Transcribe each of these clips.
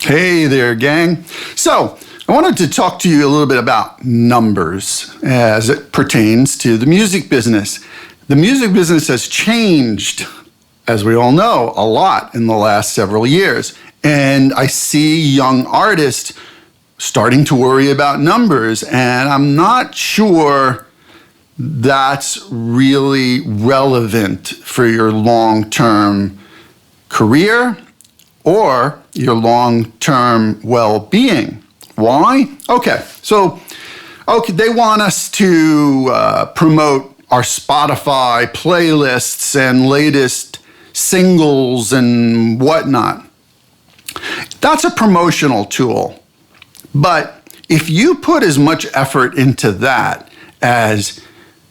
Hey there, gang. So, I wanted to talk to you a little bit about numbers as it pertains to the music business. The music business has changed, as we all know, a lot in the last several years. And I see young artists starting to worry about numbers, and I'm not sure that's really relevant for your long-term career or your long-term well-being. Why? Okay, they want us to promote our Spotify playlists and latest singles and whatnot. That's a promotional tool. But if you put as much effort into that as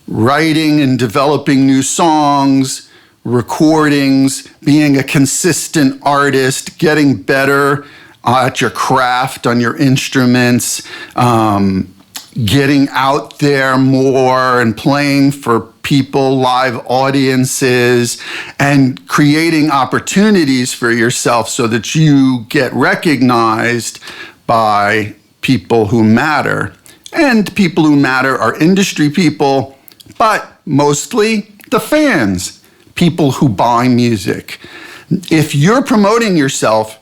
writing and developing new songs, recordings, being a consistent artist, getting better at your craft on your instruments, getting out there more and playing for people, live audiences, and creating opportunities for yourself so that you get recognized by people who matter. And people who matter are industry people, but mostly the fans, people who buy music. If you're promoting yourself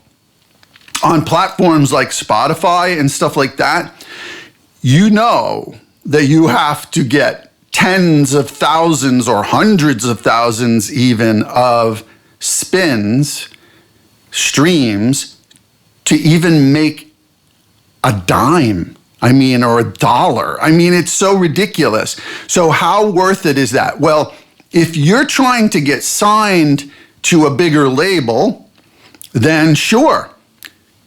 on platforms like Spotify and stuff like that, you know that you have to get tens of thousands or hundreds of thousands even of spins, streams, to even make a dime. Or a dollar. It's so ridiculous. So how worth it is that? Well, if you're trying to get signed to a bigger label, then sure,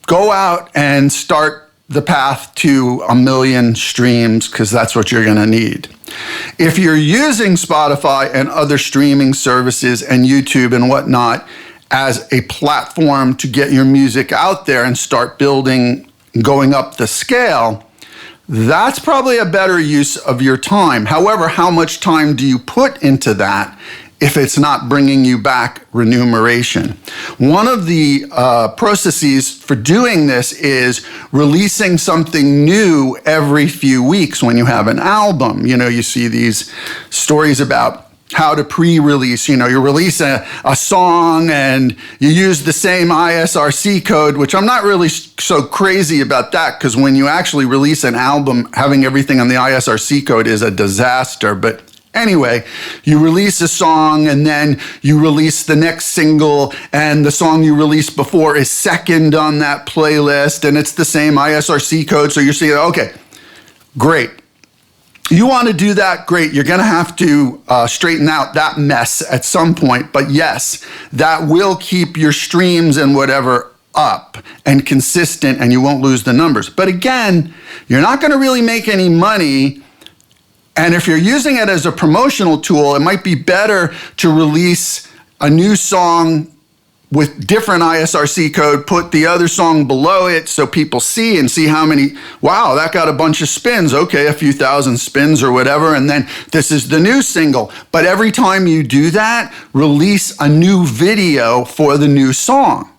go out and start the path to 1 million streams, because that's what you're going to need. If you're using Spotify and other streaming services and YouTube and whatnot as a platform to get your music out there and start building, going up the scale, that's probably a better use of your time. However, how much time do you put into that if it's not bringing you back remuneration? One of the processes for doing this is releasing something new every few weeks when you have an album. You see these stories about how to pre-release. You release a song and you use the same ISRC code, which I'm not really so crazy about that, because when you actually release an album, having everything on the ISRC code is a disaster. But anyway, you release a song and then you release the next single, and the song you released before is second on that playlist, and it's the same ISRC code. So you're saying, okay, great. You want to do that? Great. You're going to have to straighten out that mess at some point. But yes, that will keep your streams and whatever up and consistent, and you won't lose the numbers. But again, you're not going to really make any money. And if you're using it as a promotional tool, it might be better to release a new song with different ISRC code, put the other song below it so people see how many, wow, that got a bunch of spins. Okay, a few thousand spins or whatever, and then this is the new single. But every time you do that, release a new video for the new song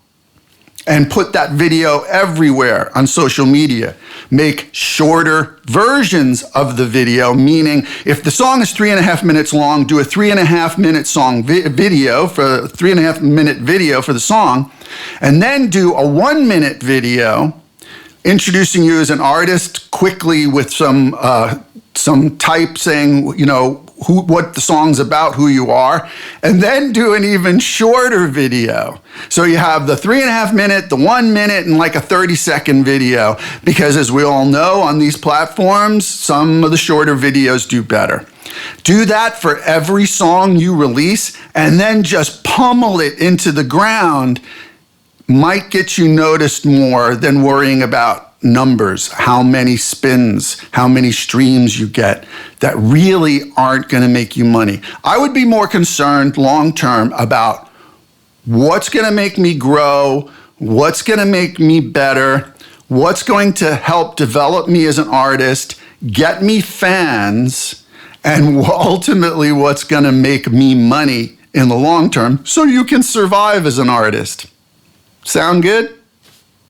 and put that video everywhere on social media. Make shorter versions of the video, meaning if the song is 3.5 minutes long, do a 3.5 minute song video for a 3.5 minute video for the song, and then do a 1 minute video introducing you as an artist quickly with some type saying, what the song's about, who you are, and then do an even shorter video. So you have the 3.5 minute, the 1 minute, and like a 30-second video, because as we all know on these platforms, some of the shorter videos do better. Do that for every song you release, and then just pummel it into the ground. Might get you noticed more than worrying about numbers, how many spins, how many streams you get, that really aren't going to make you money. I would be more concerned long-term about what's going to make me grow, what's going to make me better, what's going to help develop me as an artist, get me fans, and ultimately what's going to make me money in the long term so you can survive as an artist. Sound good?